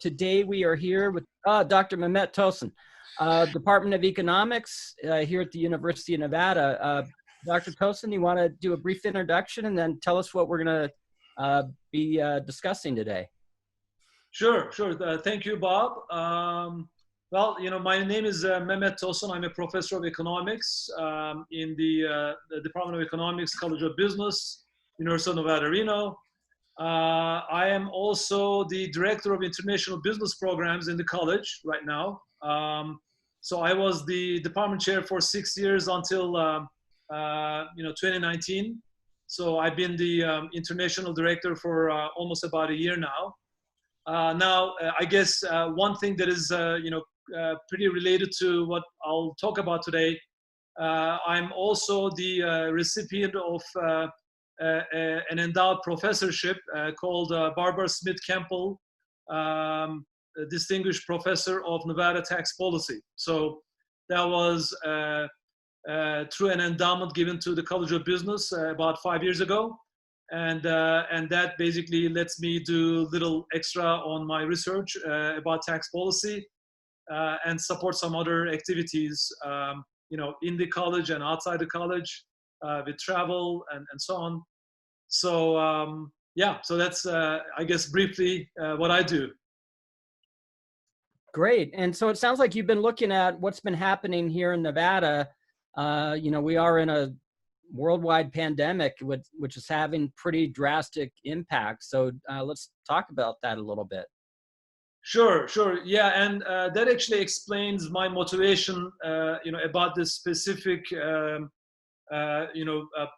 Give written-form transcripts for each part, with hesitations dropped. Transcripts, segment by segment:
Today we are here with Dr. Mehmet Tosun, Department of Economics here at the University of Nevada. Dr. Tosun, you want to do a brief introduction and then tell us what we're going to be discussing today? Sure. Thank you, Bob. Well, my name is Mehmet Tosun. I'm a professor of economics in the Department of Economics, College of Business, University of Nevada, Reno. I am also the director of international business programs in the college right now. So I was the department chair for 6 years until 2019. So I've been the international director for almost about a year now. I guess one thing that is pretty related to what I'll talk about today, I'm also the recipient of an endowed professorship called Barbara Smith Campbell Distinguished Professor of Nevada Tax Policy. So that was through an endowment given to the College of Business about 5 years ago. And that basically lets me do little extra on my research about tax policy and support some other activities, in the college and outside the college with travel and so on. So so that's I guess briefly what I do. Great. And so it sounds like you've been looking at what's been happening here in Nevada. We are in a worldwide pandemic, which is having pretty drastic impacts. So let's talk about that a little bit. Sure. Yeah, and that actually explains my motivation, about this specific,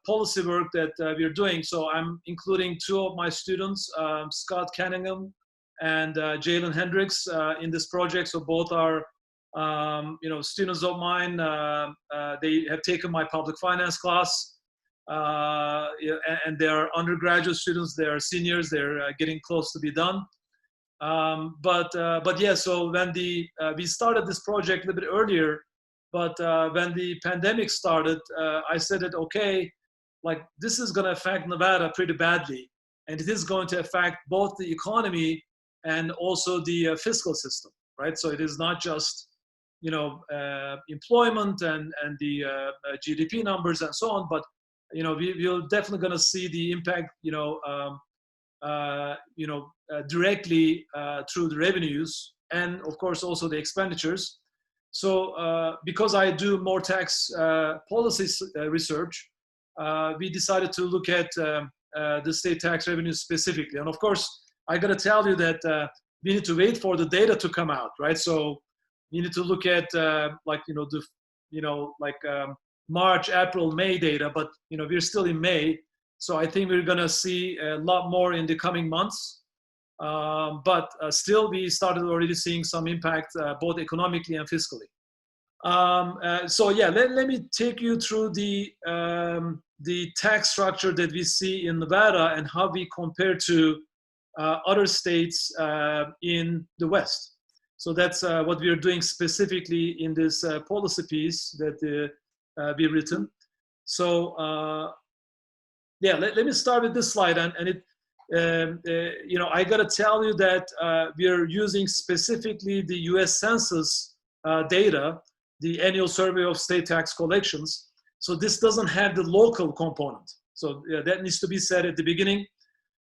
policy work that we're doing. So I'm including two of my students, Scott Cunningham and Jalen Hendricks, in this project. So both are students of mine. They have taken my public finance class, and they're undergraduate students. They're seniors. They're getting close to be done. But yeah. So when we started this project a little bit earlier, but when the pandemic started, I said that okay, like this is going to affect Nevada pretty badly, and it is going to affect both the economy and also the fiscal system, right? So it is not just employment and the GDP numbers and so on, but we're definitely going to see the impact directly through the revenues and of course also the expenditures. So because I do more tax policy research, we decided to look at the state tax revenues specifically. And of course, I got to tell you that we need to wait for the data to come out, right? So you need to look at March, April, May data, but we're still in May, so I think we're gonna see a lot more in the coming months. But still, we started already seeing some impact both economically and fiscally. So yeah, let me take you through the tax structure that we see in Nevada and how we compare to other states in the West. So that's what we are doing specifically in this policy piece that we've written. So yeah, let me start with this slide, and it, I got to tell you that we are using specifically the U.S. Census data, the annual survey of state tax collections. So this doesn't have the local component. So that needs to be said at the beginning.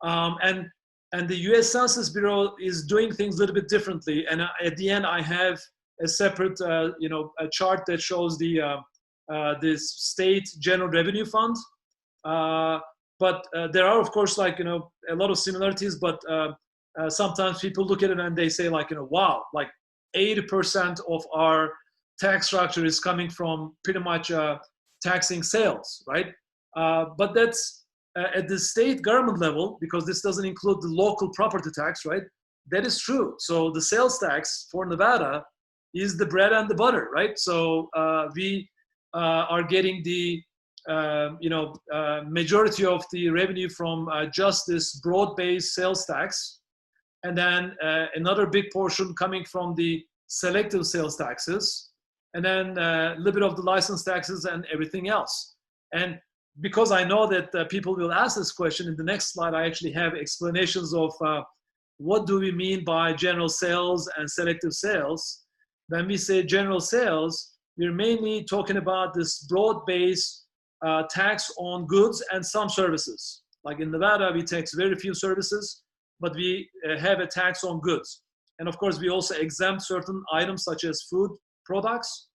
And the U.S. Census Bureau is doing things a little bit differently. And at the end, I have a separate, a chart that shows the this state general revenue fund. But there are, of course, a lot of similarities. But sometimes people look at it and they say, wow, 80% of our tax structure is coming from pretty much taxing sales, right? But that's at the state government level, because this doesn't include the local property tax, right? That is true. So the sales tax for Nevada is the bread and the butter, right? So we are getting the majority of the revenue from just this broad-based sales tax, and then another big portion coming from the selective sales taxes, and then a little bit of the license taxes and everything else. And because I know that people will ask this question, in the next slide I actually have explanations of what do we mean by general sales and selective sales? When we say general sales, we're mainly talking about this broad-based tax on goods and some services. Like in Nevada, we tax very few services, but we have a tax on goods. And of course, we also exempt certain items such as food products.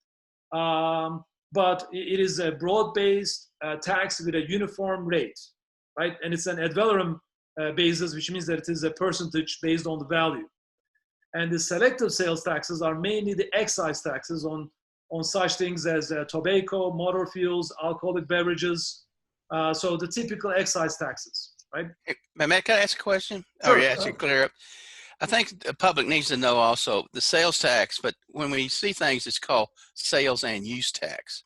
But it is a broad-based tax with a uniform rate, right? And it's an ad valorem basis, which means that it is a percentage based on the value. And the selective sales taxes are mainly the excise taxes on such things as tobacco, motor fuels, alcoholic beverages. So the typical excise taxes, right? Hey, Mehmet, can I ask a question? Sure. Or yeah, to clear up. I think the public needs to know also the sales tax, but when we see things, it's called sales and use tax.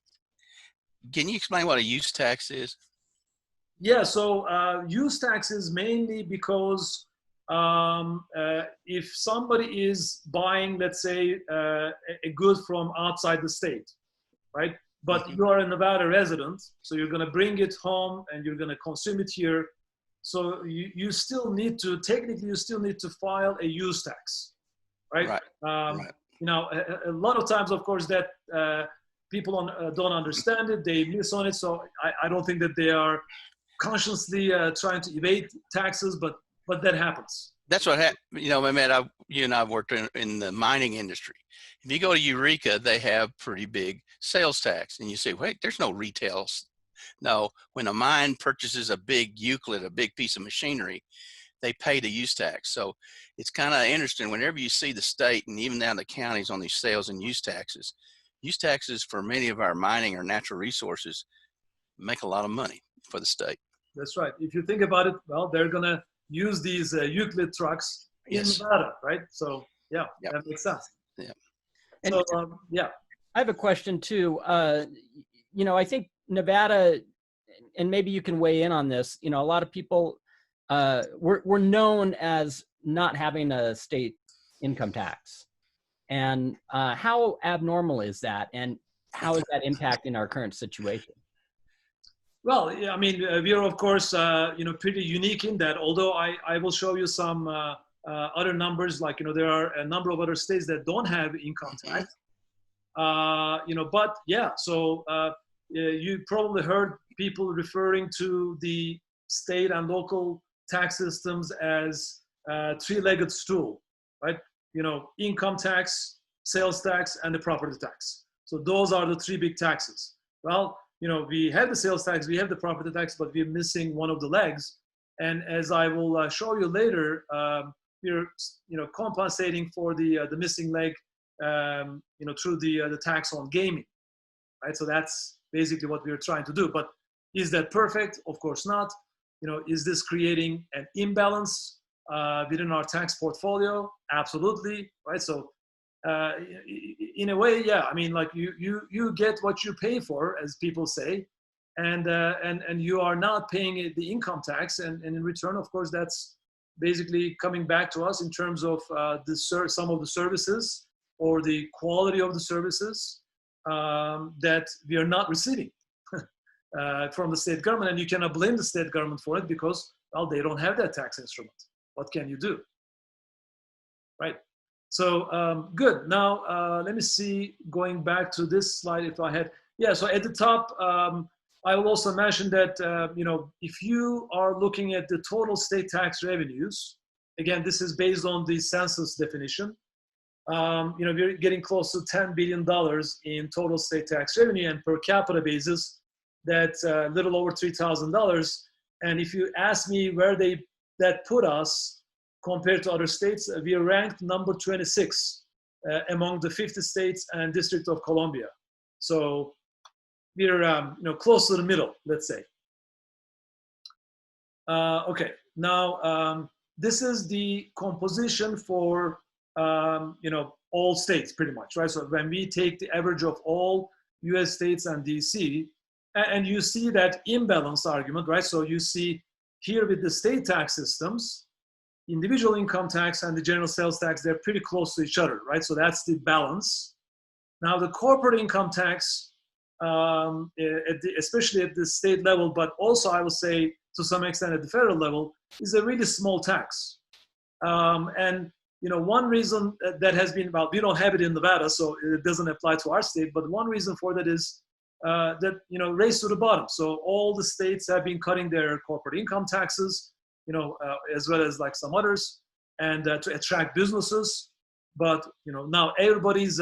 Can you explain what a use tax is? Yeah, so use tax is mainly because if somebody is buying, let's say, a good from outside the state, right? But you are a Nevada resident, so you're going to bring it home and you're going to consume it here. So you still need to, technically, you still need to file a use tax, right? Right. You know, a lot of times, of course, that people don't understand it, they miss on it. So I don't think that they are consciously trying to evade taxes, but that happens. That's what happened. You know, Mehmet, you and I have worked in the mining industry. If you go to Eureka, they have pretty big sales tax. And you say, wait, there's no retail. No, when a mine purchases a big Euclid, a big piece of machinery, they pay the use tax. So it's kind of interesting whenever you see the state and even down the counties on these sales and use taxes for many of our mining or natural resources make a lot of money for the state. That's right. If you think about it, well, they're going to use these Euclid trucks in Nevada, right? So yeah, that makes sense. Yeah. And so, yeah. I have a question too. You know, I think Nevada, and maybe you can weigh in on this, you know, a lot of people, we're known as not having a state income tax. And how abnormal is that? And how is that impacting our current situation? Well, yeah, I mean, we are, of course, you know, pretty unique in that, although I will show you some other numbers, like, you know, there are a number of other states that don't have income tax. You know, but yeah, so you probably heard people referring to the state and local tax systems as three-legged stool, right? You know, income tax, sales tax, and the property tax. So those are the three big taxes. Well, you know, we have the sales tax, we have the property tax, but we're missing one of the legs. And as I will show you later, we're, you know, compensating for the missing leg, you know, through the tax on gaming, right? So that's basically what we're trying to do. But is that perfect? Of course not. You know, is this creating an imbalance within our tax portfolio? Absolutely, right? So in a way, yeah, I mean, like you get what you pay for, as people say, and you are not paying the income tax, and in return, of course, that's basically coming back to us in terms of some of the services or the quality of the services that we are not receiving from the state government. And you cannot blame the state government for it because, well, they don't have that tax instrument. What can you do? Right. So good. Now, let me see, going back to this slide, if I had, yeah, so at the top, I will also mention that, you know, if you are looking at the total state tax revenues, again, this is based on the census definition, you know, we're getting close to $10 billion in total state tax revenue, and per capita basis, that's a little over $3,000. And if you ask me where that put us compared to other states, we are ranked number 26 among the 50 states and District of Columbia. So we're you know, close to the middle, let's say. Okay, now this is the composition for you know, all states pretty much, right? So when we take the average of all US states and DC, and you see that imbalance argument, right? So you see here with the state tax systems, individual income tax and the general sales tax, they're pretty close to each other, right? So that's the balance. Now the corporate income tax, especially at the state level, but also I will say to some extent at the federal level, is a really small tax. And one reason that has been, well, we don't have it in Nevada, so it doesn't apply to our state. But one reason for that is that race to the bottom. So all the states have been cutting their corporate income taxes, as well as like some others, and to attract businesses. But now everybody's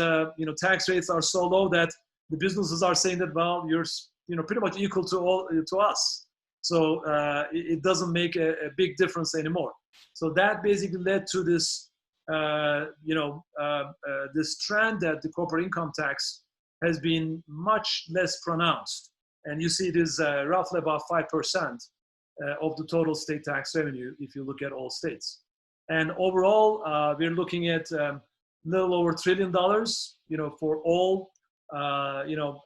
tax rates are so low that the businesses are saying that, well, you're pretty much equal to us. So it doesn't make a big difference anymore. So that basically led to this this trend that the corporate income tax has been much less pronounced. And you see it is roughly about 5% of the total state tax revenue if you look at all states. And overall, we're looking at a little over $1 trillion, for all,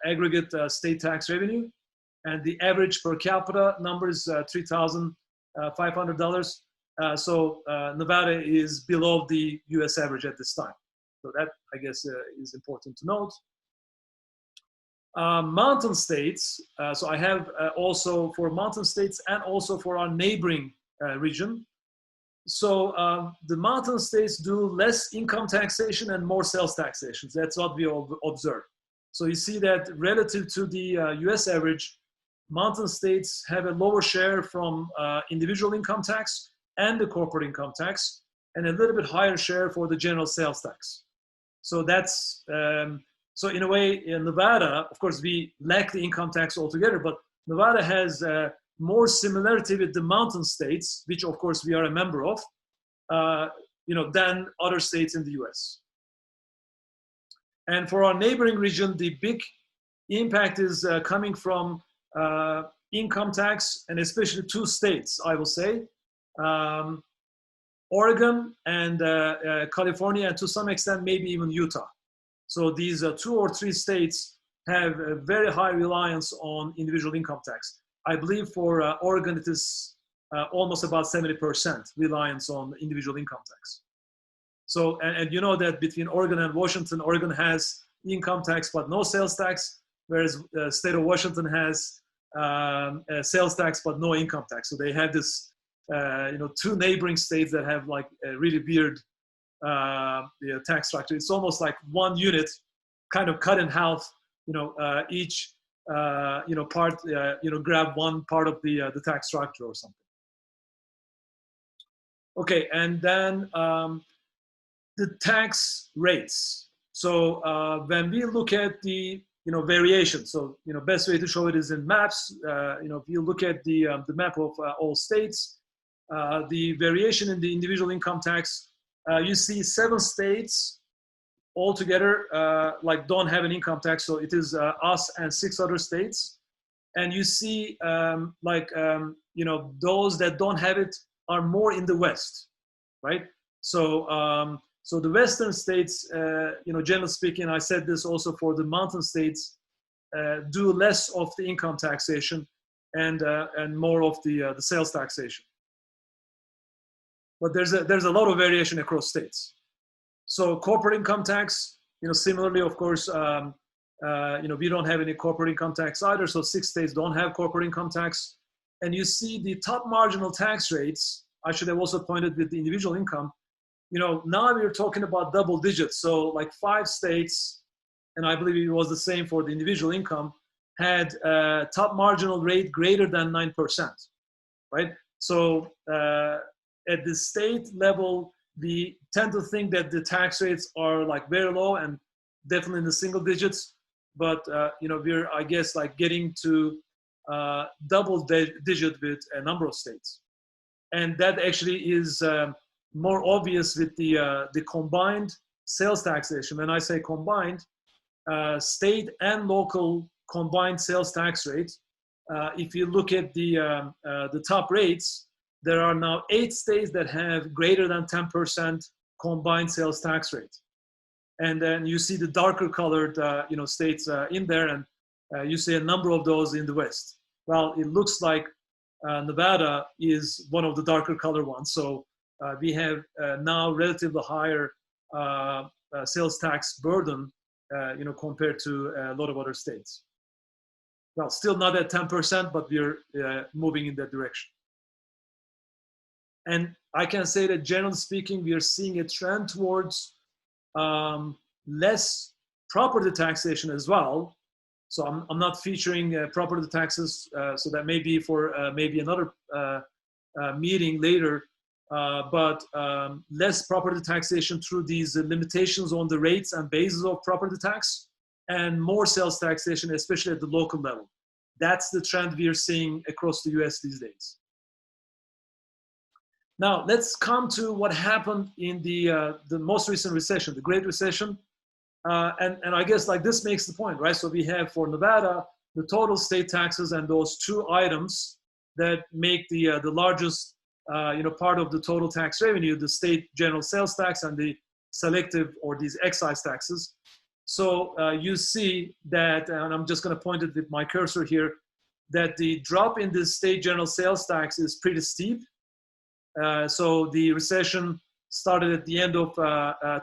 aggregate state tax revenue. And the average per capita number is $3,500. So Nevada is below the US average at this time. So that, I guess, is important to note. Mountain states, so I have also for mountain states and also for our neighboring region. So the mountain states do less income taxation and more sales taxation. That's what we observe. So you see that relative to the US average, mountain states have a lower share from individual income tax and the corporate income tax, and a little bit higher share for the general sales tax. So that's, so in a way, in Nevada, of course, we lack the income tax altogether, but Nevada has more similarity with the mountain states, which of course we are a member of, than other states in the US. And for our neighboring region, the big impact is coming from income tax, and especially two states, I will say, Oregon and California, and to some extent, maybe even Utah. So these 2 or 3 states have a very high reliance on individual income tax. I believe for Oregon, it is almost about 70% reliance on individual income tax. So, and you know that between Oregon and Washington, Oregon has income tax but no sales tax, whereas the state of Washington has a sales tax but no income tax. So they have this, 2 neighboring states that have like a really weird tax structure. It's almost like one unit kind of cut in half, each part, grab one part of the tax structure or something. Okay, and then the tax rates. So when we look at the variation, so best way to show it is in maps. If you look at the map of all states, the variation in the individual income tax, you see 7 states altogether like don't have an income tax. So it is us and 6 other states, and you see those that don't have it are more in the West, right? So so the Western states, generally speaking, I said this also for the mountain states, do less of the income taxation and more of the sales taxation. But there's a lot of variation across states. So corporate income tax, similarly, of course, we don't have any corporate income tax either. So 6 states don't have corporate income tax. And you see the top marginal tax rates. I should have also pointed with the individual income. Now we're talking about double digits. So like 5 states, and I believe it was the same for the individual income, had a top marginal rate greater than 9%, right? So at the state level, we tend to think that the tax rates are like very low and definitely in the single digits. But we're, I guess, like getting to double digit with a number of states. And that actually is more obvious with the combined sales taxation. When I say combined, state and local combined sales tax rate, if you look at the top rates, there are now 8 states that have greater than 10% combined sales tax rate. And then you see the darker colored states in there, and you see a number of those in the West. Well, it looks like Nevada is one of the darker color ones. So we have now relatively higher sales tax burden, compared to a lot of other states. Well, still not at 10%, but we're moving in that direction. And I can say that generally speaking, we are seeing a trend towards less property taxation as well. So I'm not featuring property taxes, so that may be for maybe another meeting later, but less property taxation through these limitations on the rates and basis of property tax, and more sales taxation, especially at the local level. That's the trend we are seeing across the US these days. Now, let's come to what happened in the most recent recession, the Great Recession. And I guess like this makes the point, right? So we have for Nevada, the total state taxes and those two items that make the largest part of the total tax revenue, the state general sales tax and the selective or these excise taxes. So you see that, and I'm just going to point it with my cursor here, that the drop in the state general sales tax is pretty steep. So the recession started at the end of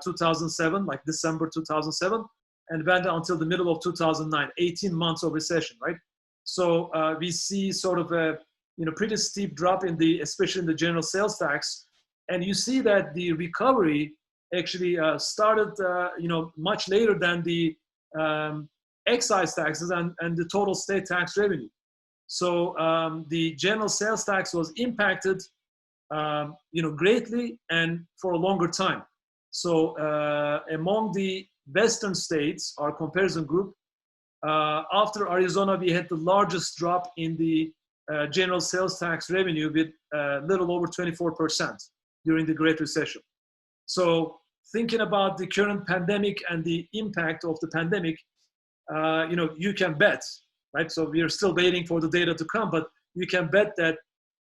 2007, like December 2007, and went until the middle of 2009, 18 months of recession, right? So we see sort of a pretty steep drop in especially in the general sales tax, and you see that the recovery actually started much later than the excise taxes and the total state tax revenue. So the general sales tax was impacted greatly and for a longer time. So among the Western states, our comparison group, after Arizona, we had the largest drop in the general sales tax revenue with a little over 24% during the Great Recession. So thinking about the current pandemic and the impact of the pandemic, you can bet, right? So we are still waiting for the data to come, but you can bet that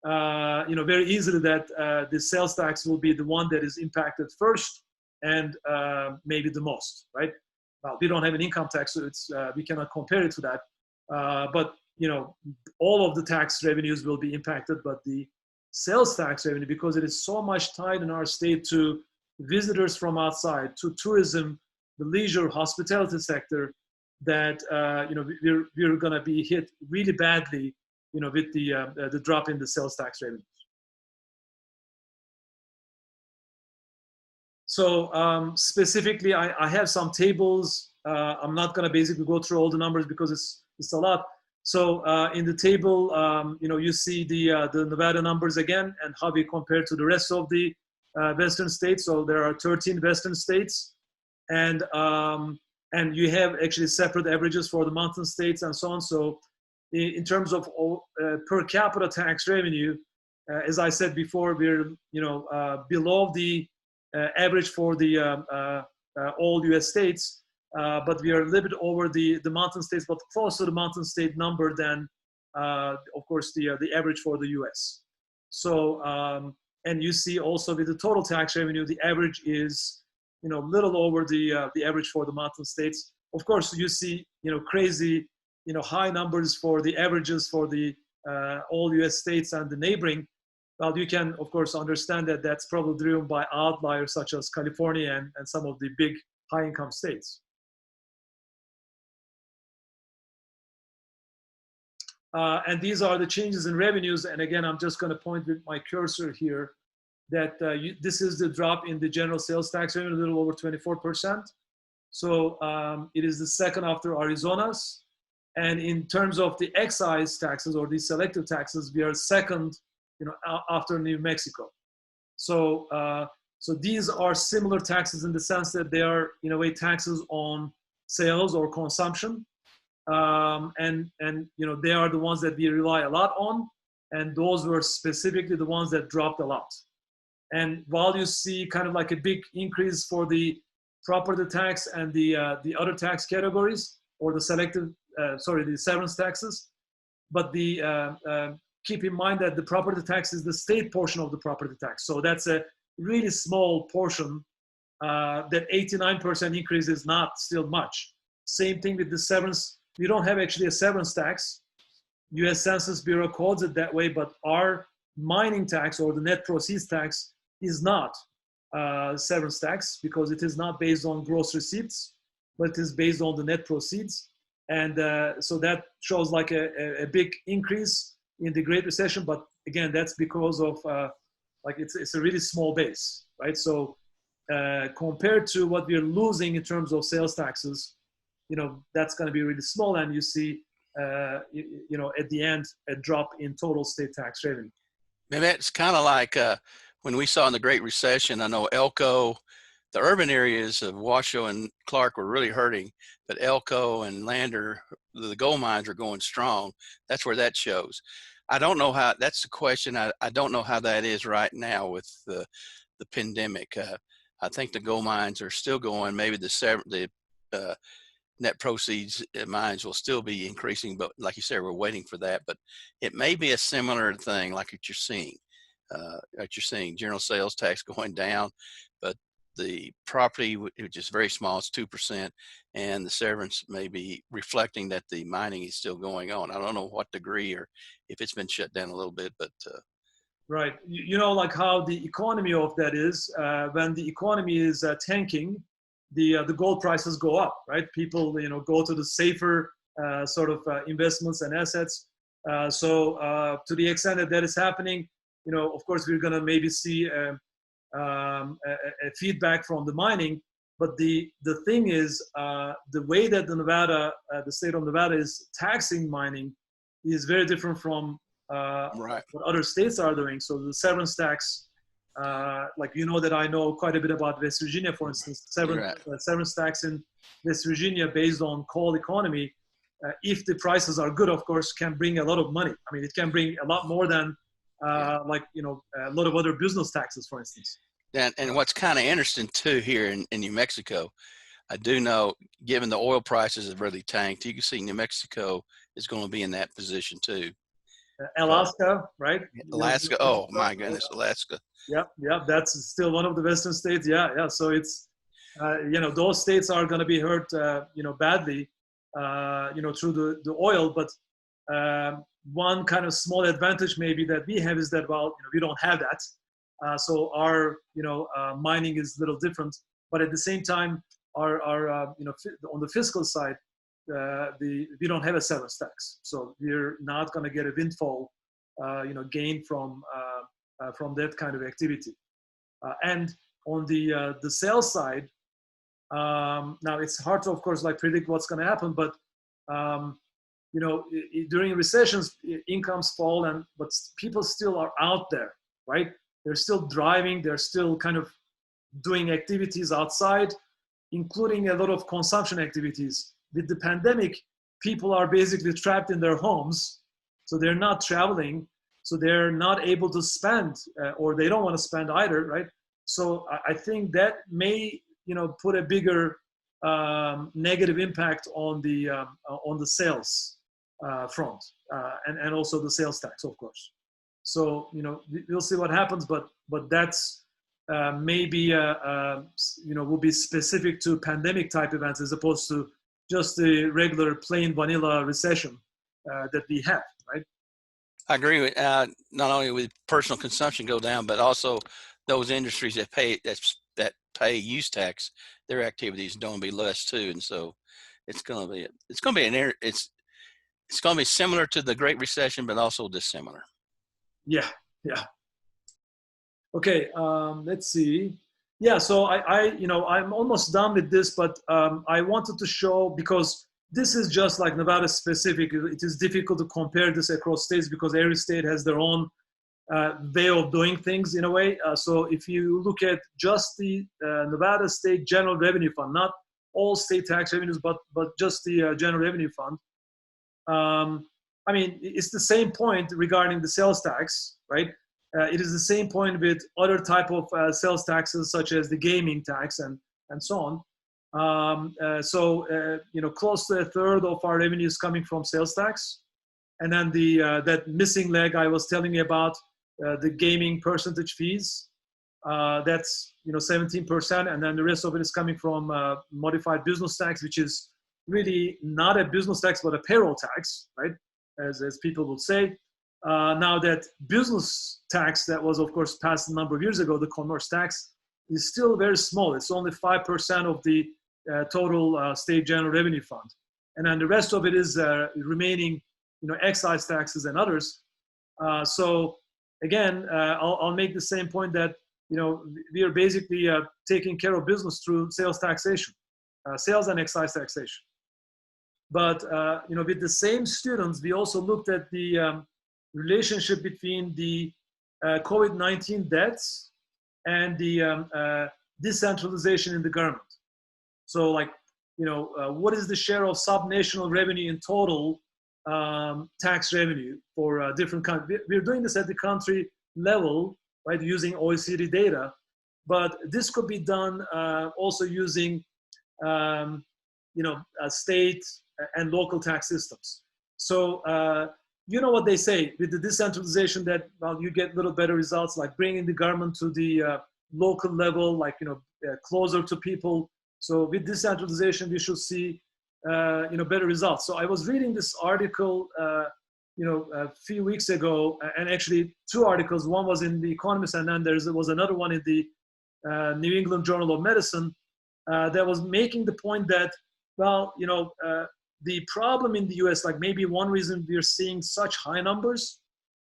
very easily that the sales tax will be the one that is impacted first and maybe the most, right? Well, we don't have an income tax, so we cannot compare it to that. But all of the tax revenues will be impacted, but the sales tax revenue, because it is so much tied in our state to visitors from outside, to tourism, the leisure, hospitality sector, that we're going to be hit really badly with the drop in the sales tax revenues. So specifically, I have some tables. I'm not going to basically go through all the numbers because it's a lot. So in the table, you see the Nevada numbers again and how we compare to the rest of the Western states. So there are 13 Western states, and you have actually separate averages for the mountain states and so on. So in terms of per capita tax revenue, as I said before, we're below the average for the all U.S. states, but we are a little bit over the mountain states, but close to the mountain state number than, of course, the average for the U.S. So, and you see also with the total tax revenue, the average is little over the average for the mountain states. Of course, you see crazy high numbers for the averages for the all U.S. states and the neighboring. Well, you can, of course, understand that that's probably driven by outliers such as California and some of the big high-income states. And these are the changes in revenues. And again, I'm just going to point with my cursor here that this is the drop in the general sales tax revenue, a little over 24%. So it is the second after Arizona's. And in terms of the excise taxes or the selective taxes, we are second, after New Mexico. So so these are similar taxes in the sense that they are, in a way, taxes on sales or consumption, and they are the ones that we rely a lot on, and those were specifically the ones that dropped a lot. And while you see kind of like a big increase for the property tax and the other tax categories or the the severance taxes, but keep in mind that the property tax is the state portion of the property tax. So that's a really small portion. That 89% increase is not still much. Same thing with the severance. We don't have actually a severance tax. U.S. Census Bureau calls it that way, but our mining tax or the net proceeds tax is not severance tax because it is not based on gross receipts, but it is based on the net proceeds. And so that shows like a big increase in the Great Recession, but again, that's because of like it's a really small base, right? So compared to what we're losing in terms of sales taxes, that's going to be really small, and you see, at the end, a drop in total state tax revenue. And it's kind of like when we saw in the Great Recession. I know Elko, the urban areas of Washoe and Clark were really hurting, but Elko and Lander, the gold mines are going strong. That's where that shows. I don't know how, that's the question. I don't know how that is right now with the pandemic. I think the gold mines are still going. Maybe the net proceeds mines will still be increasing, but like you said, we're waiting for that. But it may be a similar thing like what you're seeing. General sales tax going down, but the property, which is very small, it's 2%, and the severance may be reflecting that the mining is still going on. I don't know what degree or if it's been shut down a little bit, but right. Like how the economy of that is, when the economy is tanking, the gold prices go up, right? People, go to the safer sort of investments and assets. So to the extent that that is happening, of course, we're going to maybe see a feedback from the mining. But the thing is, the way that the state of Nevada is taxing mining is very different from right. what other states are doing. So the severance tax, that I know quite a bit about West Virginia, for instance, severance tax in West Virginia based on coal economy, if the prices are good, of course, can bring a lot of money. I mean, it can bring a lot more than a lot of other business taxes, for instance. And what's kind of interesting too here in New Mexico, I do know, given the oil prices have really tanked, you can see New Mexico is going to be in that position too. Alaska, right? Alaska. Oh my goodness, Alaska. Yep. That's still one of the western states. Yeah. So it's, those states are going to be hurt, badly, through the oil. But one kind of small advantage maybe that we have is that, we don't have that. So our, mining is a little different. But at the same time, our on the fiscal side, we don't have a severance tax, so we're not going to get a windfall, gain from that kind of activity. And on the sales side, now it's hard to, of course, predict what's going to happen, but during recessions, incomes fall, but people still are out there, right? They're still driving, they're still kind of doing activities outside, including a lot of consumption activities. With the pandemic, people are basically trapped in their homes, so they're not traveling, so they're not able to spend, or they don't want to spend either, right? So I think that may, put a bigger negative impact on the sales front, and also the sales tax, of course. So we'll see what happens, but that's maybe will be specific to pandemic type events as opposed to just the regular plain vanilla recession that we have, right? I agree with not only with personal consumption go down, but also those industries that pay use tax, their activities don't be less too, and so it's going to be similar to the Great Recession, but also dissimilar. Yeah. Okay, let's see. Yeah, so I'm almost done with this, but I wanted to show, because this is just Nevada specific. It is difficult to compare this across states because every state has their own way of doing things in a way. So if you look at just the Nevada State General Revenue Fund, not all state tax revenues, but just the General Revenue Fund, it's the same point regarding the sales tax, right? It is the same point with other type of sales taxes, such as the gaming tax and so on. Close to a third of our revenue is coming from sales tax. And then that missing leg I was telling you about, the gaming percentage fees, that's 17%. And then the rest of it is coming from modified business tax, which is really not a business tax, but a payroll tax, right? As people would say. Now that business tax that was, of course, passed a number of years ago, the commerce tax, is still very small. It's only 5% of the total state general revenue fund. And then the rest of it is remaining, excise taxes and others. So again, I'll make the same point that, you know, we are basically taking care of business through sales taxation, sales and excise taxation. But, you know, with the same students, we also looked at the relationship between the COVID-19 deaths and the decentralization in the government. So, like, you know, what is the share of subnational revenue in total tax revenue for different countries? We're doing this at the country level, right, using OECD data, but this could be done also using, you know, state and local tax systems. So, you know what they say with the decentralization, that, well, you get little better results, like bringing the government to the local level, like, you know, closer to people. So with decentralization, we should see, you know, better results. So I was reading this article, you know, a few weeks ago, and actually two articles. One was in The Economist, and then there was another one in the New England Journal of Medicine that was making the point that, well, you know, the problem in the US, like maybe one reason we're seeing such high numbers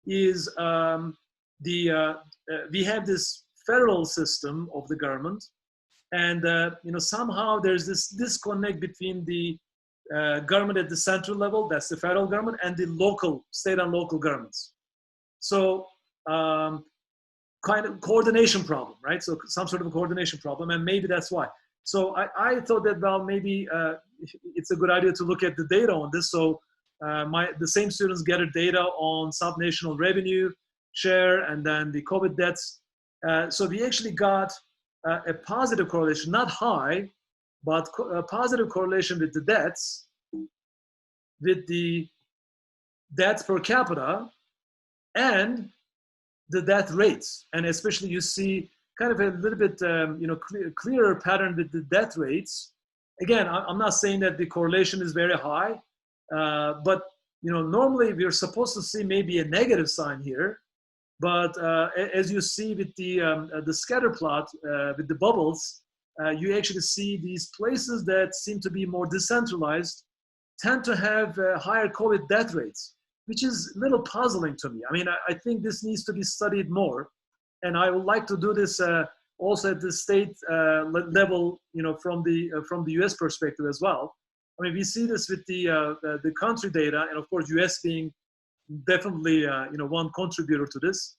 is we have this federal system of the government, and you know, somehow there's this disconnect between the government at the central level, that's the federal government, and the local, state and local governments. So kind of coordination problem, right? So some sort of a coordination problem, and maybe that's why. So I thought that, well, maybe it's a good idea to look at the data on this. So the same students gathered data on subnational revenue share and then the COVID deaths. So we actually got a positive correlation, not high, but a positive correlation with the deaths, with the deaths per capita, and the death rates. And especially you see kind of a little bit, you know, clearer pattern with the death rates. Again, I'm not saying that the correlation is very high, but, you know, normally we're supposed to see maybe a negative sign here. But as you see with the scatter plot, with the bubbles, you actually see these places that seem to be more decentralized tend to have higher COVID death rates, which is a little puzzling to me. I mean, I think this needs to be studied more. And I would like to do this also at the state level, you know, from the US perspective as well. I mean, we see this with the country data, and of course, US being definitely, you know, one contributor to this.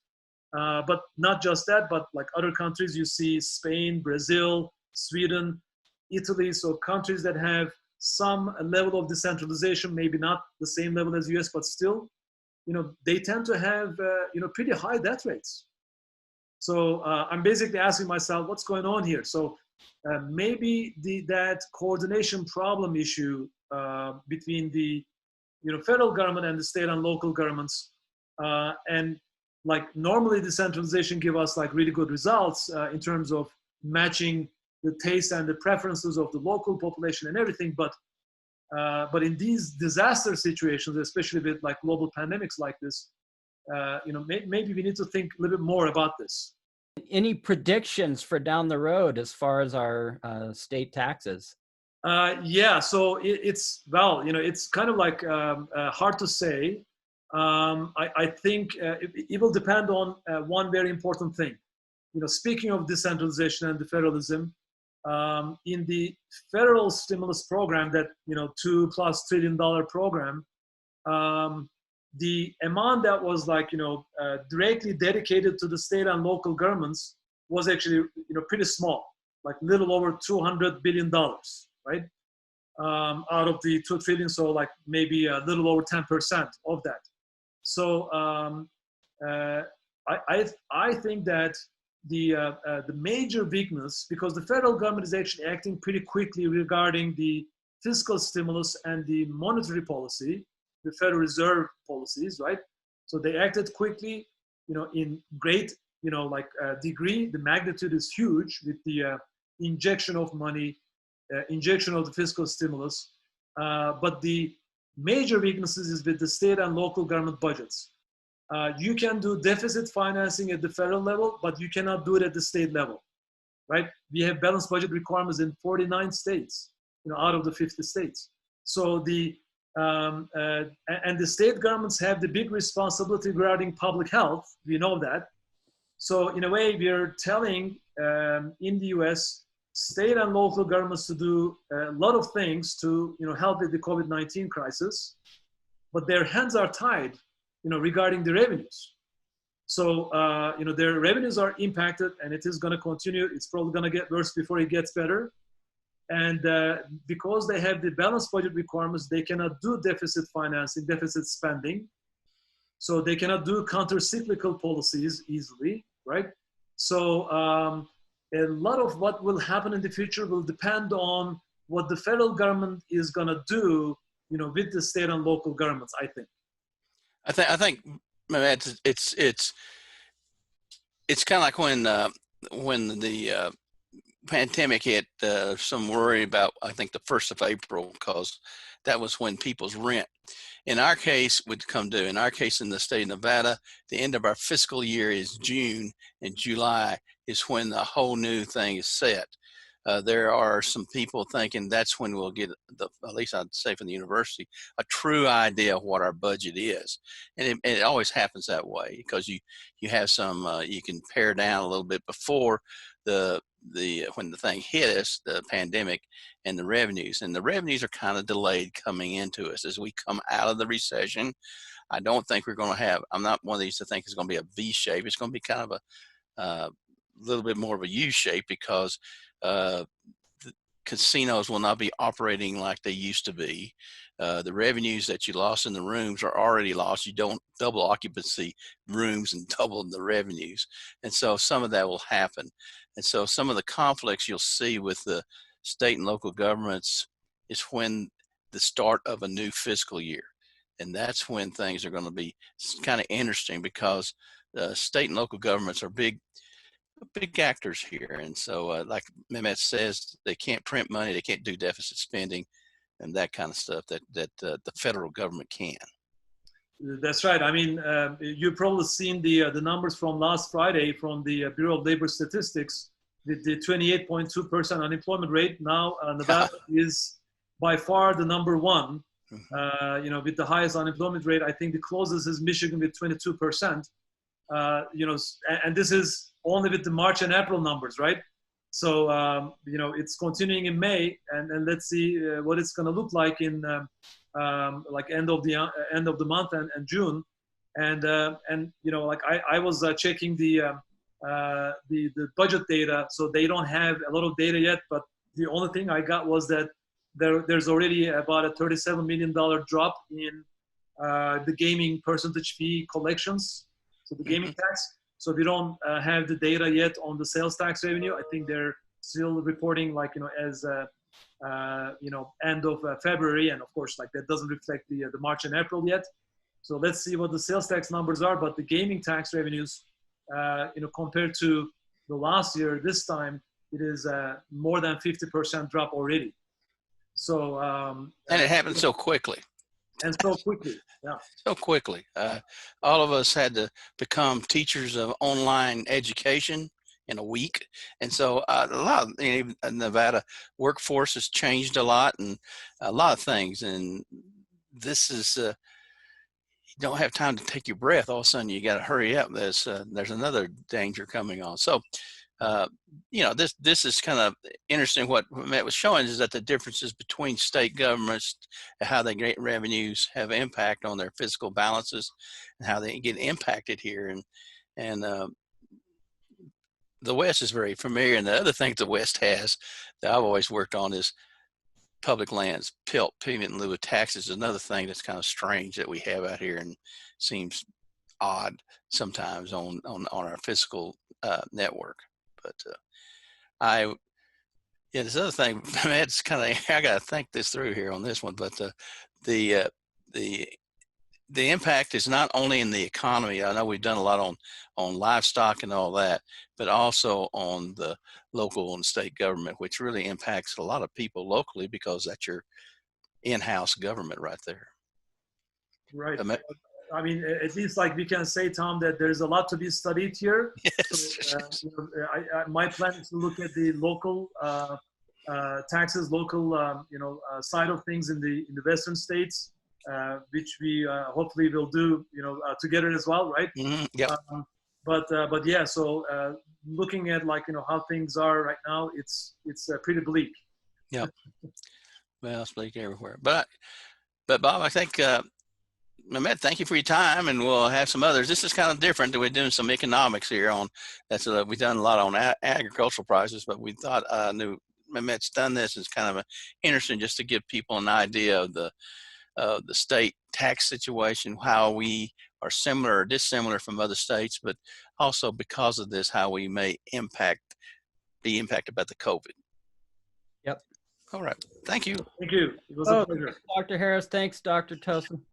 But not just that, but like other countries, you see Spain, Brazil, Sweden, Italy. So countries that have some level of decentralization, maybe not the same level as US, but still, you know, they tend to have, you know, pretty high death rates. So I'm basically asking myself, what's going on here? So maybe that coordination problem issue between the, you know, federal government and the state and local governments, and like normally decentralization give us like really good results in terms of matching the taste and the preferences of the local population and everything. But in these disaster situations, especially with like global pandemics like this, you know, maybe we need to think a little bit more about this. Any predictions for down the road as far as our state taxes? Yeah, so it's, well, you know, it's kind of like hard to say. I think it will depend on one very important thing. You know, speaking of decentralization and the federalism, in the federal stimulus program, that, you know, $2+ trillion program, the amount that was like, you know, directly dedicated to the state and local governments was actually, you know, pretty small, like little over $200 billion, right? Out of the 2 trillion, so like maybe a little over 10% of that. So I think that the major weakness, because the federal government is actually acting pretty quickly regarding the fiscal stimulus and the monetary policy, the Federal Reserve policies, right? So they acted quickly, you know, in great, you know, like degree. The magnitude is huge with the injection of money, injection of the fiscal stimulus. But the major weaknesses is with the state and local government budgets. You can do deficit financing at the federal level, but you cannot do it at the state level, right? We have balanced budget requirements in 49 states, you know, out of the 50 states. So the and the state governments have the big responsibility regarding public health. We know that. So in a way, we are telling in the U.S. state and local governments to do a lot of things to help with the COVID-19 crisis, but their hands are tied, regarding the revenues. So their revenues are impacted, and it is going to continue. It's probably going to get worse before it gets better. And because they have the balanced budget requirements, they cannot do deficit financing, deficit spending. So they cannot do counter-cyclical policies easily, right? So a lot of what will happen in the future will depend on what the federal government is going to do, with the state and local governments, I think. I think it's kind of like when the pandemic hit, some worry about, I think, the 1st of April, because that was when people's rent in our case would come due. In our case, in the state of Nevada, the end of our fiscal year is June, and July is when the whole new thing is set. There are some people thinking that's when we'll get, at least I'd say from the university, a true idea of what our budget is. And it always happens that way, because you have some, you can pare down a little bit before when the thing hit us, the pandemic, and the revenues are kind of delayed coming into us as we come out of the recession. I don't think we're going to have, I'm not one of these to think it's going to be a V shape. It's going to be kind of a little bit more of a U shape, because the casinos will not be operating like they used to be. The revenues that you lost in the rooms are already lost. You don't double occupancy rooms and double the revenues. And so some of that will happen. And so some of the conflicts you'll see with the state and local governments is when the start of a new fiscal year. And that's when things are going to be kind of interesting, because state and local governments are big actors here. And so like Mehmet says, they can't print money, they can't do deficit spending and that kind of stuff that the federal government can. That's right. I mean, you've probably seen the numbers from last Friday from the Bureau of Labor Statistics, with the 28.2% unemployment rate. Now Nevada is by far the number one, with the highest unemployment rate. I think the closest is Michigan with 22%. And this is only with the March and April numbers, right? So, it's continuing in May, and let's see what it's going to look like in like end of the month and June. And like I was checking the budget data, so they don't have a lot of data yet, but the only thing I got was that there's already about a $37 million drop in the gaming percentage fee collections, so the gaming tax. So we don't have the data yet on the sales tax revenue. I think they're still reporting as end of February, and of course that doesn't reflect the March and April yet. So let's see what the sales tax numbers are. But the gaming tax revenues, compared to the last year, this time it is more than 50% drop already. So and it happened so quickly. And so quickly, yeah. So quickly. All of us had to become teachers of online education in a week. And so a lot of Nevada workforce has changed a lot, and a lot of things. And this is, you don't have time to take your breath. All of a sudden you got to hurry up. There's another danger coming on. So, this is kind of interesting. What Matt was showing is that the differences between state governments, how they get revenues, have impact on their fiscal balances, and how they get impacted here. And the West is very familiar. And the other thing the West has that I've always worked on is public lands, payment in lieu of taxes. Another thing that's kind of strange that we have out here and seems odd sometimes on our fiscal network. But this other thing, it's kind of, I got to think this through here on this one, but the impact is not only in the economy. I know we've done a lot on livestock and all that, but also on the local and state government, which really impacts a lot of people locally, because that's your in-house government right there. Right. I mean, at least we can say, Tom, that there's a lot to be studied here. Yes. So, my plan is to look at the local taxes, local, side of things in the western states, which we hopefully will do, together as well, right? Yep. But yeah, so looking at how things are right now, it's pretty bleak. Yep. Well, it's bleak everywhere. But Bob, I think Mehmet, thank you for your time, and we'll have some others. This is kind of different. We're doing some economics here on that's we've done a lot on agricultural prices, but we thought Mehmet's done this. It's kind of interesting just to give people an idea of the state tax situation, how we are similar or dissimilar from other states, but also because of this, how we may be impacted by the COVID. Yep. All right. Thank you. Thank you. It was a pleasure. Dr. Harris. Thanks, Dr. Tosun.